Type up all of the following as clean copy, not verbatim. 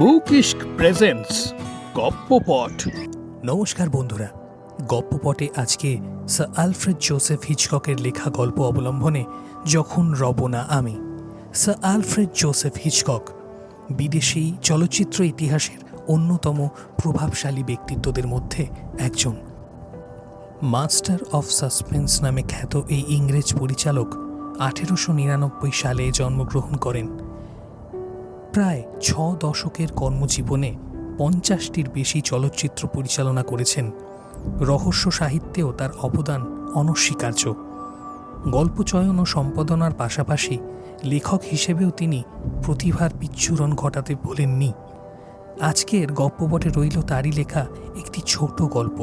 বুকিস্ক presents গপ্পপট। নমস্কার বন্ধুরা, গপ্পপটে আজকে স্যার আলফ্রেড জোসেফ হিচককের লেখা গল্প অবলম্বনে যখন রব না আমি। স্যার আলফ্রেড জোসেফ হিচকক বিদেশি চলচ্চিত্র ইতিহাসের অন্যতম প্রভাবশালী ব্যক্তিত্বদের মধ্যে একজন। মাস্টার অফ সাসপেন্স নামে খ্যাত এই ইংরেজ পরিচালক 1899 সালে জন্মগ্রহণ করেন। প্রায় 6 দশকের কর্মজীবনে 50টির বেশি চলচ্চিত্র পরিচালনা করেছেন। রহস্য সাহিত্যেও তার অবদান অনস্বীকার্য। গল্প চয়ন ও সম্পাদনার পাশাপাশি লেখক হিসেবেও তিনি প্রতিভার বিচ্ছুরণ ঘটাতে ভোলেননি। আজকের গপ্পপটে রইল তারই লেখা একটি ছোট গল্প।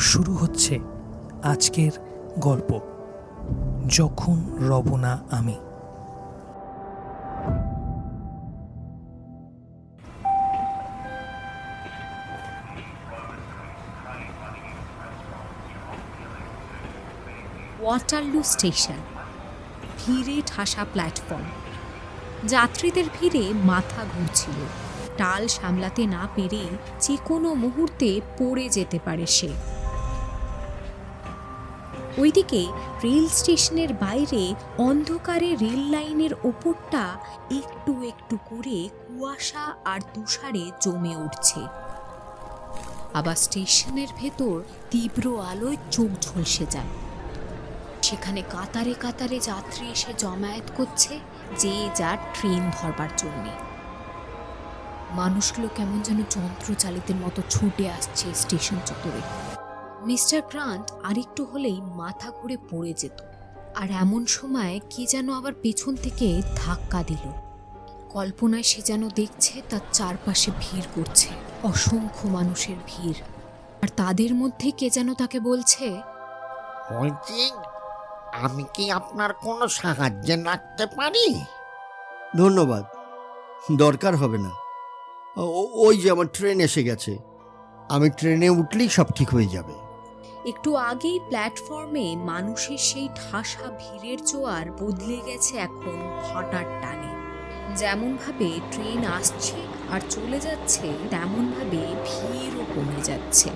শুরু হচ্ছে আজকের গল্প, যখন রব না আমি। ওয়াটারলু স্টেশন, ভিড়ে ঠাসা প্ল্যাটফর্ম। যাত্রীদের ভিড়ে মাথা ঘুরছিল। টাল সামলাতে না পেরে যে কোনো মুহূর্তে পড়ে যেতে পারে সে। ওইদিকে রেল স্টেশনের বাইরে অন্ধকারে রেল লাইনের ওপরটা একটু একটু করে কুয়াশা আর তুষারে জমে উঠছে। আবার স্টেশনের ভেতর তীব্র আলোয় চোখ ঝলসে যায়। সেখানে কাতারে কাতারে যাত্রী এসে জমায়েত করছে, যে যার ট্রেন ধরবার জন্যে। মানুষগুলো কেমন যেন যন্ত্রচালিতের মতো ছুটে আসছে স্টেশন চত্বরে। মিস্টার গ্রান্ট আরেকটু হলেই মাথা ঘুরে পড়ে যেত। আর এমন সময় কে যেন আবার পেছন থেকে ধাক্কা দিল। কল্পনায় সে যেন দেখছে তার চারপাশে ভিড় করছে, অসংখ্য মানুষের ভিড়। আর তাদের মধ্যে কে যেন তাকে বলছে, বলছি, আমি কি আপনার কোনো সাহায্যে লাগতে পারি? ধন্যবাদ, দরকার হবে না। ওই যে আমার ট্রেন এসে গেছে, আমি ট্রেনে উঠলেই সব ঠিক হয়ে যাবে। একটু আগেই প্ল্যাটফর্মে মানুষের সেই ঠাসা ভিড়ের জোয়ার বদলে গেছে এখন ভাটার টানে। যেমনভাবে ট্রেন আসছে আর চলে যাচ্ছে, তেমনভাবে ভিড়ও কমে যাচ্ছে।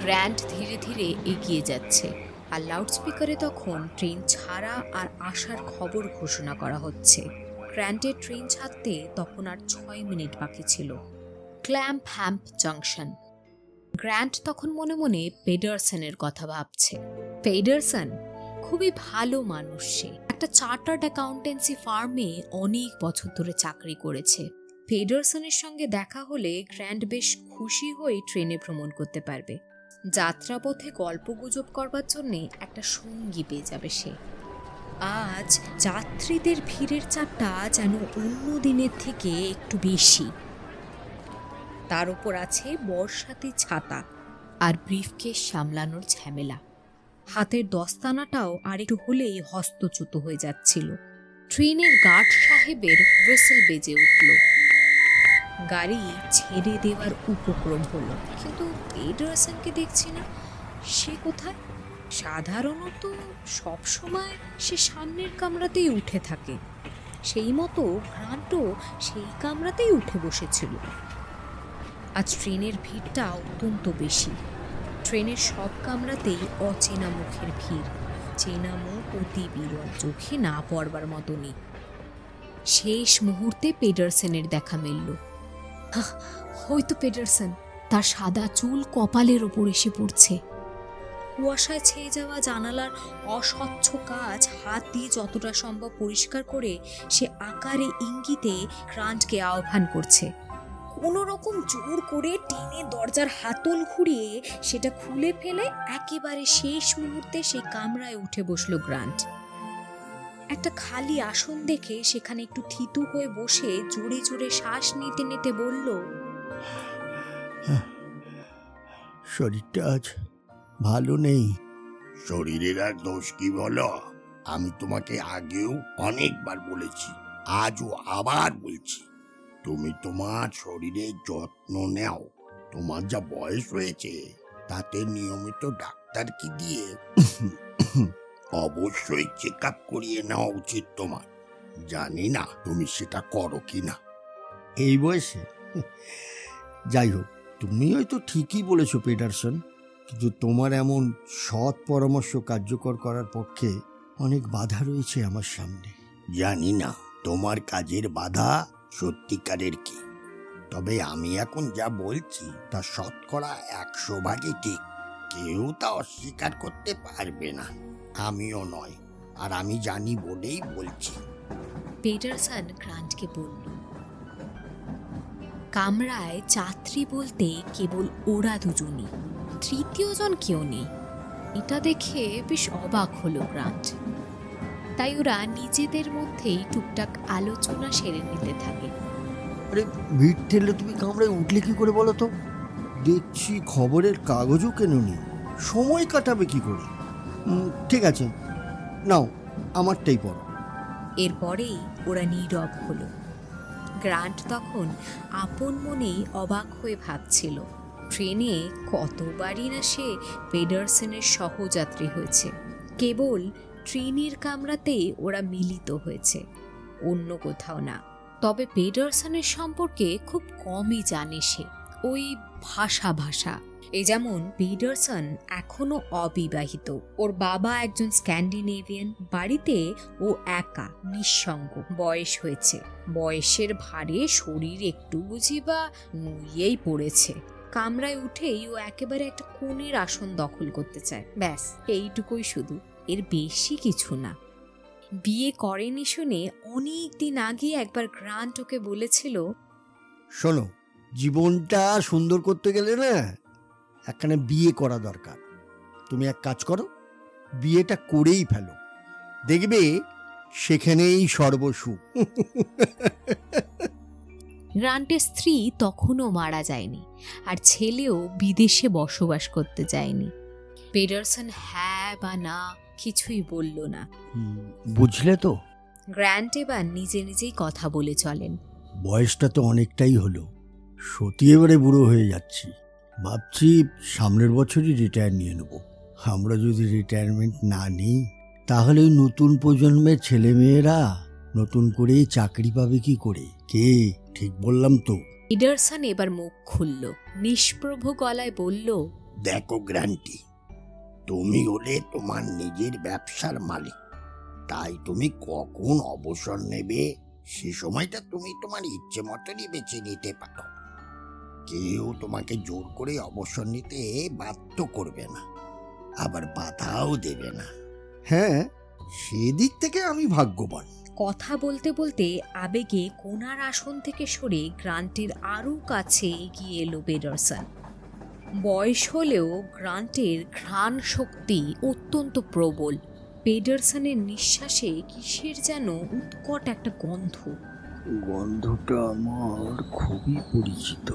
গ্র্যান্ড ধীরে ধীরে এগিয়ে যাচ্ছে, আর লাউডস্পিকারে তখন ট্রেন ছাড়া আর আসার খবর ঘোষণা করা হচ্ছে। গ্র্যান্টের ট্রেন ছাড়তে তখন আর 6 মিনিট বাকি ছিল। ক্ল্যাম্পহ্যাম্প জাংশন। গ্র্যান্ট তখন মনে মনে পেডারসনের কথা ভাবছে। পেডারসন খুবই ভালো মানুষ। সে একটা চার্টার্ড অ্যাকাউন্টেন্সি ফার্মে অনেক বছর ধরে চাকরি করেছে। পেডারসনের সঙ্গে দেখা হলে গ্র্যান্ট বেশ খুশি হয়ে ট্রেনে ভ্রমণ করতে পারবে। যাত্রাপথে গল্পগুজব করবার জন্যে একটা সঙ্গী পেয়ে যাবে সে। আজ যাত্রীদের ভিড়ের চাপটা যেন অন্য দিনের থেকে একটু বেশি। তার উপর আছে বর্ষাতে ছাতা আর ব্রিফকেস সামলানোর ঝামেলা। হাতের দস্তানাটাও আরেকটু হলেই হস্তচ্যুত হয়ে যাচ্ছিল। ট্রেনের গার্ড সাহেবের হুইসেল বেজে উঠল। গাড়ি ছেড়ে দেওয়ার উপক্রম হলো, কিন্তু পেডারসনকে দেখছি না। সে কোথায়? সাধারণত সবসময় সে সামনের কামরাতেই উঠে থাকে। সেই মতো গ্রান্টও সেই কামরাতেই উঠে বসেছিল। আজ ট্রেনের ভিড়টা অত্যন্ত বেশি। ট্রেনের সব কামরাতেই অচেনা মুখের ভিড়। চেনা মুখ অতি বিরল, চোখে না পড়বার মতনই। শেষ মুহূর্তে পেডারসনের দেখা মিলল। হয়তো পেডারসন, তার সাদা চুল কপালের ওপর এসে পড়ছে। কুয়াশায় ছেয়ে যাওয়া জানালার অস্বচ্ছ কাজ হাত দিয়ে যতটা সম্ভব পরিষ্কার করে সে আকারে ইঙ্গিতে গ্রান্টকে আহ্বান করছে। কোনো রকম জোর করে টেনে দরজার হাতল ঘুরিয়ে সেটা খুলে ফেলে একেবারে শেষ মুহূর্তে সেই কামরায় উঠে বসলো গ্রান্ট। একটা খালি আসন দেখে সেখানে একটু থিতু হয়ে বসে জোরে জোরে শ্বাস নিতে নিতে বলল, শরীরটা আজ ভালো নেই। শরীরের আর দোষ কি বলো? আমি তোমাকে আগেও অনেকবার বলেছি, আজও আবার বলছি, তুমি তোমার শরীরের যত্ন নাও। তোমার যা বয়স হয়েছে তাতে নিয়মিত ডাক্তারকে দিয়ে অবশ্যই চেক আপ করিয়ে নেওয়া উচিত তোমার। জানি না তুমি সেটা করো কিনা। এই বয়সে? যাই হোক, তুমি হয়তো ঠিকই বলেছো পিটারসন, কিন্তু তোমার এমন সৎ পরামর্শ কার্যকর করার পক্ষে অনেক বাধা রয়েছে আমার সামনে। জানি না তোমার কাজের বাধা সত্যিকারের কি, তবে আমি এখন যা বলছি তা শতকরা 100 ঠিক। কেউ তা অস্বীকার করতে পারবে না, আমিও নয়। আর আমি জানি বলেই বলছি। পিটারসন গ্রান্টকে বলল, কামরায় যাত্রী বলতে কেবল ওরা দুজনই, তৃতীয় জন কেউ নেই। এটা দেখে বেশ অবাক হলো গ্রান্ট। তাই ওরা নিজেদের মধ্যেই টুকটাক আলোচনা সেরে নিতে থাকে। আরে ভিড় ঠেললে তুমি কামড়ায় উঠলে কি করে বলো তো? দেখছি খবরের কাগজও কেননি, সময় কাটাবে কি করে? ঠিক আছে, নাও আমারটাই পড়ো। এরপরেই ওরা নীরব হলো। গ্রান্ট তখন আপন মনেই অবাক হয়ে ভাবছিল, ট্রেনে কতবারই না সে পেডারসনের সহযাত্রী হয়েছে, কেবল ট্রেনের কামরাতে ওরা মিলিত হয়েছে, অন্য কোথাও না। তবে পেডারসনের সম্পর্কে খুব কমই জানে সে, ওই ভাষা। এই যেমন পিটারসন এখনো অবিবাহিত, ওর বাবা একজন স্ক্যান্ডিনেভিয়ান, বাড়িতে ও একা নিঃসঙ্গ, বয়স হয়েছে, বয়সের ভারে শরীর একটু বুঝি বা নুয়েই পড়েছে। কামরায় উঠেই ও একেবারে একটা কোণের আসন দখল করতে চায়, ব্যাস এইটুকুই শুধু, এর বেশি কিছু না। বিয়ে করেনি শুনে অনেক দিন আগে একবার গ্রান্ট ওকে বলেছিল, শোনো, জীবনটা সুন্দর করতে গেলে না একখানে বিয়ে করা দরকার। তুমি এক কাজ করো, বিয়েটা করেই ফেলো, দেখবে সেখানেই সর্বসুখ। গ্রান্টের স্ত্রী তখনও মারা যায়নি, আর ছেলেও বিদেশে বসবাস করতে যায়নি। পেডারসন হ্যাঁ বা না কিছুই বলল না। বুঝলে তো, গ্র্যান্ট এবার নিজে নিজেই কথা বলে চলেন। বয়সটা তো অনেকটাই হলো, সত্যি এবারে বুড়ো হয়ে যাচ্ছি। ভাবছি সামনের বছরই রিটায়ার নিয়ে নেব। আমরা যদি রিটায়ারমেন্ট না নিই, তাহলে ওই নতুন প্রজন্মের ছেলেমেয়েরা নতুন করে চাকরি পাবে কি করে? কে ঠিক বললাম তো? পিডারসন এবার মুখ খুলল, নিষ্প্রভ গলায় বলল, দেখো গ্রান্টি, তুমি হলে তোমার নিজের ব্যবসার মালিক, তাই তুমি কখন অবসর নেবে সে সময়টা তুমি তোমার ইচ্ছে মতনই বেছে নিতে পারো। কেউ তোমাকে জোর করে অবসর নিতে বাধ্য করবে না, আবার বাধাও দেবে না। হ্যাঁ, সেদিক থেকে আমি ভাগ্যবান। কথা বলতে বলতে আবেগে কোনার আসন থেকে সরে গ্রান্টের আরও কাছে এগিয়ে এলো পেডারসন। বয়স হলেও গ্রান্টের ঘ্রাণ শক্তি অত্যন্ত প্রবল। পেডারসনের নিঃশ্বাসে কিসের যেন উৎকট একটা গন্ধ। গন্ধটা আমার খুবই পরিচিত,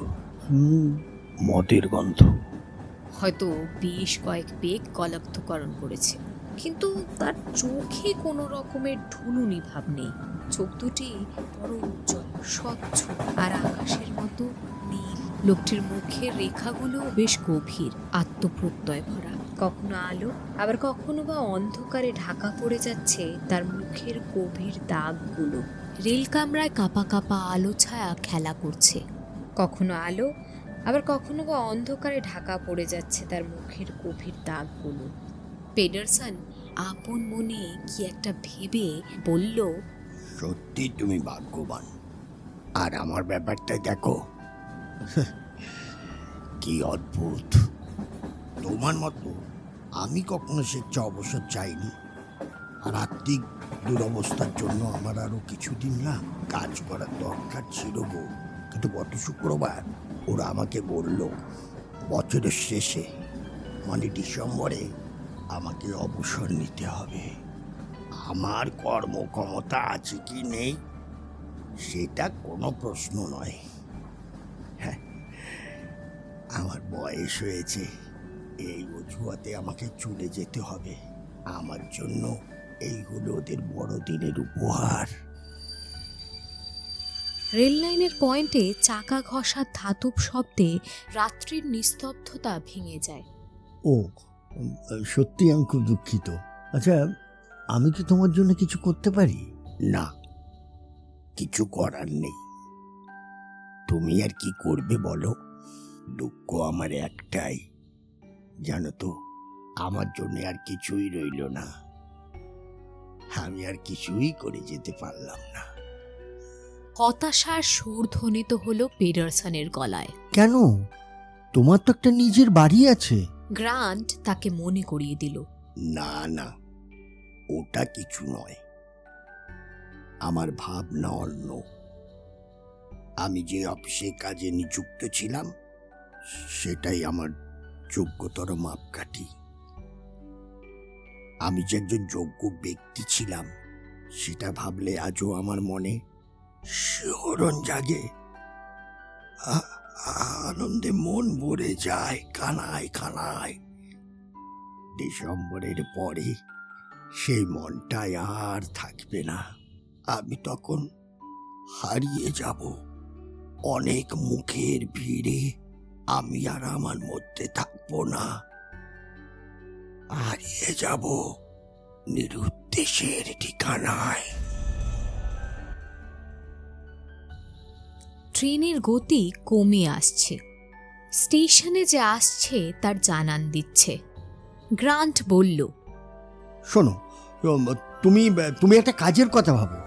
মদের গন্ধ। হয়তো বেশ কয়েক পেগ কলক্তকরণ করেছে, কিন্তু তার চোখে কোনো রকমের ঢুলুনি ভাব নেই। চোখ দুটি বড় উজ্জ্বল, স্বচ্ছ আর আকাশের মতো নীল। লোকটির মুখের রেখাগুলো বেশ গভীর, আত্মপ্রত্যয় ভরা। কখনো আলো, আবার কখনো বা অন্ধকারে ঢাকা পড়ে যাচ্ছে তার মুখের গভীর দাগগুলো। রেল কামরায় কাঁপা কাঁপা আলো ছায়া খেলা করছে, কখনো আলো, আবার কখনো বা অন্ধকারে ঢাকা পড়ে যাচ্ছে তার মুখের গভীর দাগগুলো। পেডারসন আপন মনে কি একটা ভেবে বলল, সত্যি তুমি ভাগ্যবান। আর আমার ব্যাপারটাই দেখো, কি অদ্ভুত। তোমার মতো আমি কখনো স্বেচ্ছা অবসর চাইনি, আর আর্থিক দুরবস্থার জন্য আমার আরো কিছুদিন না কাজ করার দরকার ছিল গো। কিন্তু গত শুক্রবার ওরা আমাকে বলল বছরের শেষে, মানে ডিসেম্বরে আমাকে অবসর নিতে হবে। আমার কর্মক্ষমতা আছে কি নেই সেটা কোনো প্রশ্ন নয়। হ্যাঁ, আমার বয়স হয়েছে, এই অজুহাতে আমাকে চলে যেতে হবে। আমার জন্য এইগুলো ওদের বড়দিনের উপহার। রেল লাইনের পয়েন্টে চাকা ঘষা ধাতব শব্দে রাত্রির নিস্তব্ধতা ভেঙে যায়। ও, সত্যি আমি খুব দুঃখিত। আচ্ছা, আমি কি তোমার জন্য কিছু করতে পারি? না, কিছু করার নেই। তুমি আর কি করবে বলো? দুঃখ আমার একটাই, জানো তো, আমার জন্য আর কিছুই রইল না। আমি আর কিছুই করে যেতে পারলাম না। হতাশার সুর ধ্বনিত হলো পিটারসনের গলায়। কেন? তোমার তো একটা নিজের বাড়ি আছে। গ্রান্ট তাকে মনে করিয়ে দিল। না না, ওটা কিছু নয়। আমার ভাবনা অন্য। আমি যে অফিসে কাজে নিযুক্ত ছিলাম সেটাই আমার যোগ্যতর মাপকাঠি। আমি যে একজন যোগ্য ব্যক্তি ছিলাম সেটা ভাবলে আজও আমার মনে শিহরণ জাগে। আনন্দে মন ভরে যায় কানায় কানায়। ডিসেম্বরের পরে সেই মনটাই আর থাকবে না। আমি তখন হারিয়ে যাব। অনেক মুখের ভিড়ে আমি আর আমার মধ্যে থাকবো না। হারিয়ে যাব নিরুদ্দেশের ঠিকানায়। ট্রেনের গতি কমে আসছে। স্টেশনে যে আসছে তার জানান দিচ্ছে। গ্রান্ট বলল, শোনো, তুমি তুমি একটা কাজের কথা ভাবো,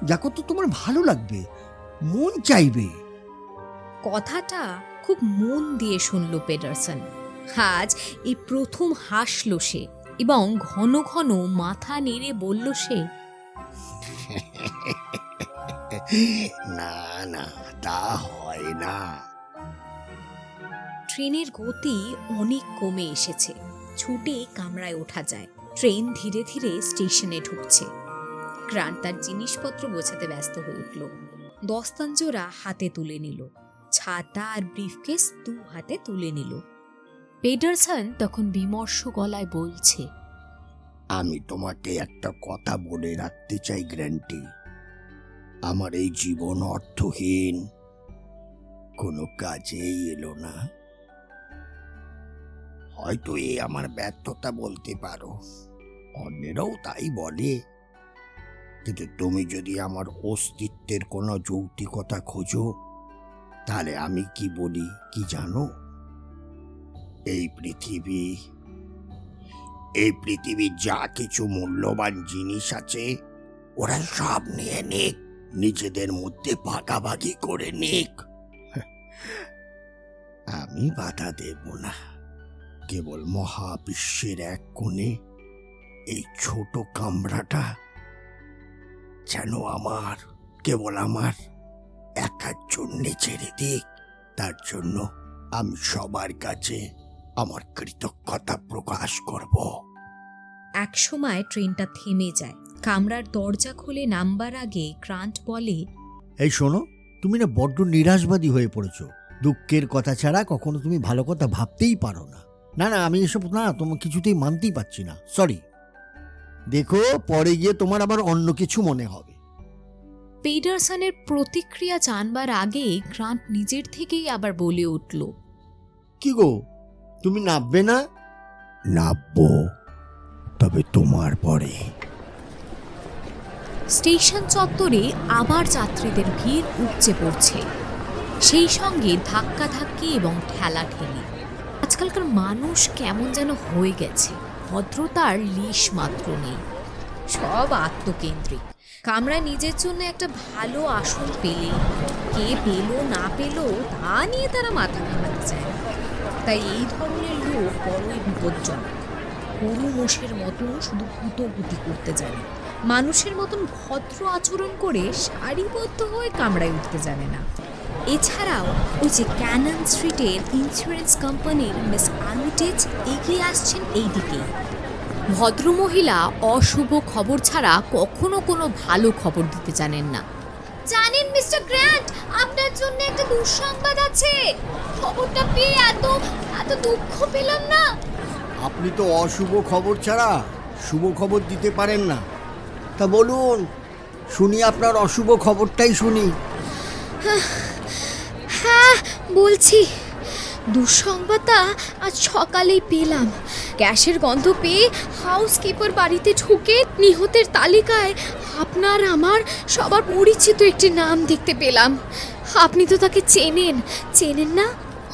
যাকো তো তোমার ভালো লাগবে, মন চাইবে। কথাটা খুব মন দিয়ে শুনল পিটারসন। আজ এই প্রথম হাসল সে এবং ঘন ঘন মাথা নেড়ে বলল সে, না না, তা হয় না। ট্রেনের গতি অনেক কমে এসেছে। ছুটে কামরায় ওঠা যায়। ট্রেন ধীরে ধীরে স্টেশনে ঢুকছে। গ্রান্ট তার জিনিসপত্র গোছাতে ব্যস্ত হয়ে উঠল। দস্তানজোড়া হাতে তুলে নিল। ছাতা আর ব্রিফকেস 2 হাতে তুলে নিল। পিটারসন তখন বিমর্ষ গলায় বলছে, আমি তোমাকে একটা কথা বলে রাখতে চাই গ্র্যান্টি। আমার এই জীবন অর্থহীন, কোনো কাজেই এলো না। হয়তো এ আমার ব্যর্থতা বলতে পারো, অন্যেরাও তাই বলে। কিন্তু তুমি যদি আমার অস্তিত্বের কোনো যৌক্তিকতা খোঁজো, তাহলে আমি কি বলি কি জানো? এই পৃথিবীর যা কিছু মূল্যবান জিনিস আছে ওরা সব নিয়ে নিক, নিজেদের মধ্যে ভাগাভাগি করে নিক। আমি বাধা দেব না। কেবল মহাবিশ্বের এক কোণে এই ছোট কামরাটা যেন আমার, কেবল আমার একার জন্য ছেড়ে দিক। তার জন্য আমি সবার কাছে আমার কৃতজ্ঞতা প্রকাশ করব। একসময় ট্রেনটা থেমে যায়। কামরার দরজা খুলে নামবার আগে গ্রান্ট বলে, এই শোনো, তুমি না বড্ড নিরাশবাদী হয়ে পড়েছো। দুঃখের কথা ছাড়া কখনো তুমি ভালো কথা ভাবতেই পারো না। না না, আমি এসব না তোমার কিছুতেই মানতেই পারছি না, সরি। দেখো, পরে গিয়ে তোমার আবার অন্য কিছু মনে হবে। পিটারসনের প্রতিক্রিয়া জানবার আগে গ্রান্ট নিজের থেকেই আবার বলে উঠল, কি গো, তুমি নাববে না? নাববো, তবে তোমার পরে। স্টেশন চত্বরে আবার যাত্রীদের ভিড় উপচে পড়ছে। সেই সঙ্গে ধাক্কাধাক্কি এবং ঠেলাঠেলি। আজকালকার মানুষ কেমন যেন হয়ে গেছে, ভদ্রতার লেশ মাত্র নেই। সব আত্মকেন্দ্রিক। কামরায় নিজের জন্য একটা ভালো আসন পেলে, কে পেল না পেল তা নিয়ে তারা মাথা ঘামাতে চায় না। তাই এই ধরনের লোক বড়ই বিপজ্জনক। গরু মোষের মতন শুধু হুতোহুতি করতে জানে, মানুষের মতন ভদ্র আচরণ করে সারিবদ্ধ হয়ে কামড়ায় উঠতে জানে না। এছাড়াও ওই যে ক্যানন স্ট্রিটের ইন্স্যুরেন্স কোম্পানির মিস আর্মিটেজ এগিয়ে আসছেন এই দিকেই। ভদ্রমহিলা অশুভ খবর ছাড়া কখনো কোনো ভালো খবর দিতে জানেন না। জানেন মিস্টার গ্র্যান্ট, আপনার জন্য একটা দুঃসংবাদ আছে। খবরটা পেয়ে এত দুঃখ পেলাম না। আপনি তো অশুভ খবর ছাড়া শুভ খবর দিতে পারেন না। তা বলুন, শুনি, আপনার অশুভ খবরটাই শুনি। হ্যাঁ বলছি, দুঃসংবাদটা আজ সকালেই পেলাম। গ্যাসের গন্ধ পেয়ে হাউসকিপার বাড়িতে ঢুকে নিহতের তালিকায় আপনার আমার সবার পরিচিত একটি নাম দেখতে পেলাম। আপনি তো তাকে চেনেন না?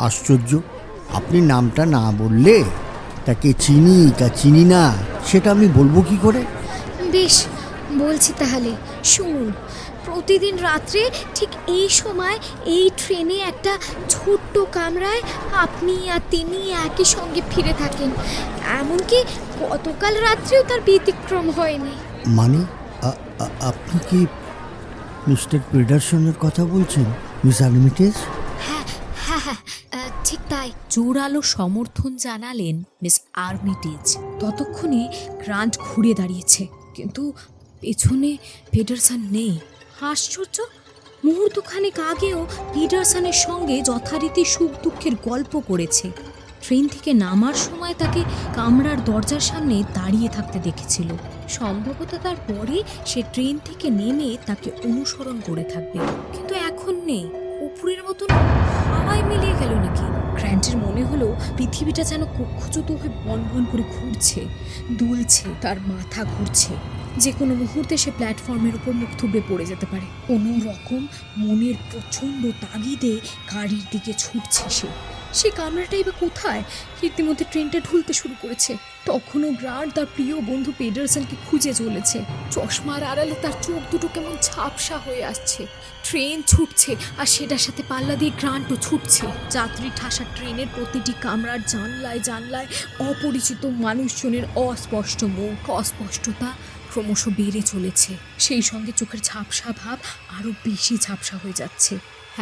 আশ্চর্য, আপনি নামটা না বললে তাকে চিনি তা চিনি না সেটা আমি বলবো কি করে? বেশ, বলছি তাহলে শুনুন। প্রতিদিন রাত্রে ঠিক এই সময় এই ট্রেনে একটা ছোট্ট কামরায় আপনি আর তিনি একই সঙ্গে ফিরে থাকেন। এমনকি গতকাল রাত্রেও তার ব্যতিক্রম হয়নি। মানে আপনি কি মিস্টার পেডারসনের কথা বলছেন, মিস আর্মিটেজ? হ্যাঁ হ্যাঁ হ্যাঁ, ঠিক তাই। জোরালো সমর্থন জানালেন মিস আর্মিটেজ। ততক্ষণে গ্রান্ট ঘুরে দাঁড়িয়েছে, কিন্তু পেছনে পেডারসন নেই। আশ্চর্য, মুহূর্তখানেক আগেও পিটারসনের সঙ্গে যথারীতি সুখ দুঃখের গল্প করেছে। ট্রেন থেকে নামার সময় তাকে কামরার দরজার সামনে দাঁড়িয়ে থাকতে দেখেছিল। সম্ভবত তারপরে সে ট্রেন থেকে নেমে তাকে অনুসরণ করে থাকবে, কিন্তু এখন নেই। উপরের মতন হাওয়ায় মিলিয়ে গেল নাকি? গ্র্যান্টের মনে হলো পৃথিবীটা যেন কক্ষচ্যুত হয়ে বনবন করে ঘুরছে, দুলছে, তার মাথা ঘুরছে। যে কোনো মুহূর্তে সে প্ল্যাটফর্মের উপর মুখ থুবড়ে পড়ে যেতে পারে। কোনো রকম মনের প্রচণ্ড তাগিদে গাড়ির দিকে ছুটছে সে কামরাটাই বা কোথায়? ইতিমধ্যে ট্রেনটা ঢুলতে শুরু করেছে। তখনও গ্রান্ট তার প্রিয় বন্ধু পেডারসনকে খুঁজে চলেছে। চশমার আড়ালে তার চোখ দুটো কেমন ঝাপসা হয়ে আসছে। ট্রেন ছুটছে আর সেটার সাথে পাল্লা দিয়ে গ্রান্টও ছুটছে। যাত্রী ঠাসা ট্রেনের প্রতিটি কামরার জানলায় অপরিচিত মানুষজনের অস্পষ্ট মুখ, অস্পষ্টতা ক্রমশ বেড়ে চলেছে। সেই সঙ্গে চোখের ঝাপসা ভাব আরও বেশি ঝাপসা হয়ে যাচ্ছে।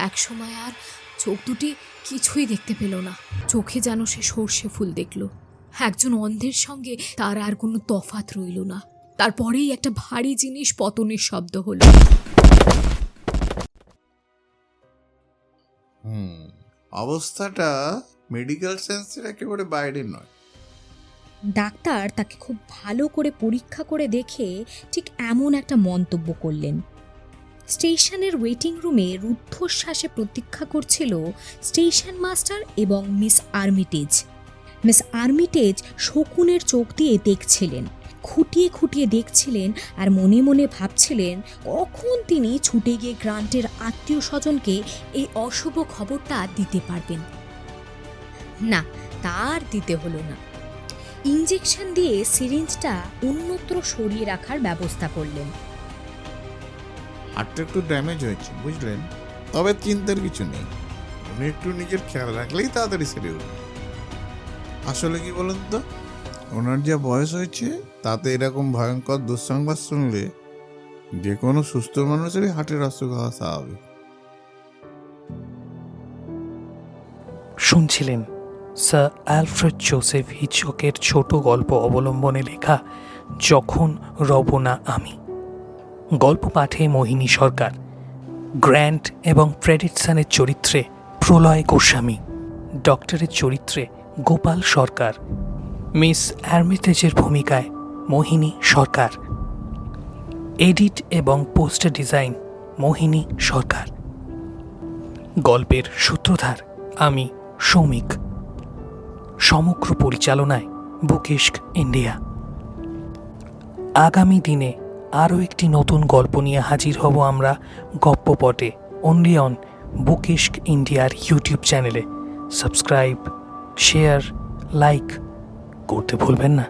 এক সময় আর চোখ দুটি কিছুই দেখতে পেল না। চোখে যেন সে সর্ষে ফুল দেখল। একজন অন্ধের সঙ্গে তার আর কোনো তফাৎ রইল না। তারপরেই একটা ভারী জিনিস পতনের শব্দ হলো। অবস্থাটা মেডিকেল সেন্সের একেবারে বাইরে নয়। ডাক্তার তাকে খুব ভালো করে পরীক্ষা করে দেখে ঠিক এমন একটা মন্তব্য করলেন। স্টেশনের ওয়েটিং রুমে রুদ্ধশ্বাসে প্রতীক্ষা করছিল স্টেশন মাস্টার এবং মিস আর্মিটেজ। মিস আর্মিটেজ শকুনের চোখ দিয়ে দেখছিলেন, খুঁটিয়ে খুঁটিয়ে দেখছিলেন, আর মনে মনে ভাবছিলেন কখন তিনি ছুটে গিয়ে গ্রান্টের আত্মীয় স্বজনকে এই অশুভ খবরটা দিতে পারবেন। না, তার দিতে হলো না। ইঞ্জেকশন দিয়ে সিরিঞ্জটা অন্যত্র সরিয়ে রাখার ব্যবস্থা করলেন। হাতটা একটু ড্যামেজ হয়েছে, বুঝলেন? তবে চিন্তার কিছু নেই, উনি একটু নিজের খেয়াল রাখলেই তাড়াতাড়ি সেরে উঠবে। আসলে কি বলুন তো, ওনার যা বয়স হয়েছে তাতে এরকম ভয়ঙ্কর দুঃসংবাদ শুনলে যে কোনো সুস্থ মানুষেরই হার্টের অসুখ হওয়া স্বাভাবিক। শুনছিলেন স্যার অ্যালফ্রেড জোসেফ হিচককের ছোট গল্প অবলম্বনে লেখা যখন রব না আমি। গল্প পাঠে মোহিনী সরকার, গ্র্যান্ট এবং ফ্রেডরিকসনের চরিত্রে প্রলয় গোস্বামী, ডক্টরের চরিত্রে গোপাল সরকার, মিস আর্মিটেজের ভূমিকায় মোহিনী সরকার, এডিট এবং পোস্টার ডিজাইন মোহিনী সরকার। গল্পের সূত্রধার আমি সৌমিক। সমগ্র পরিচালনায় বুকিস্ক ইন্ডিয়া। আগামী দিনে আরও একটি নতুন গল্প নিয়ে হাজির হব আমরা গপ্পপটে, অনলি অন বুকিস্ক ইন্ডিয়ার ইউটিউব চ্যানেলে। সাবস্ক্রাইব, শেয়ার, লাইক করতে ভুলবেন না।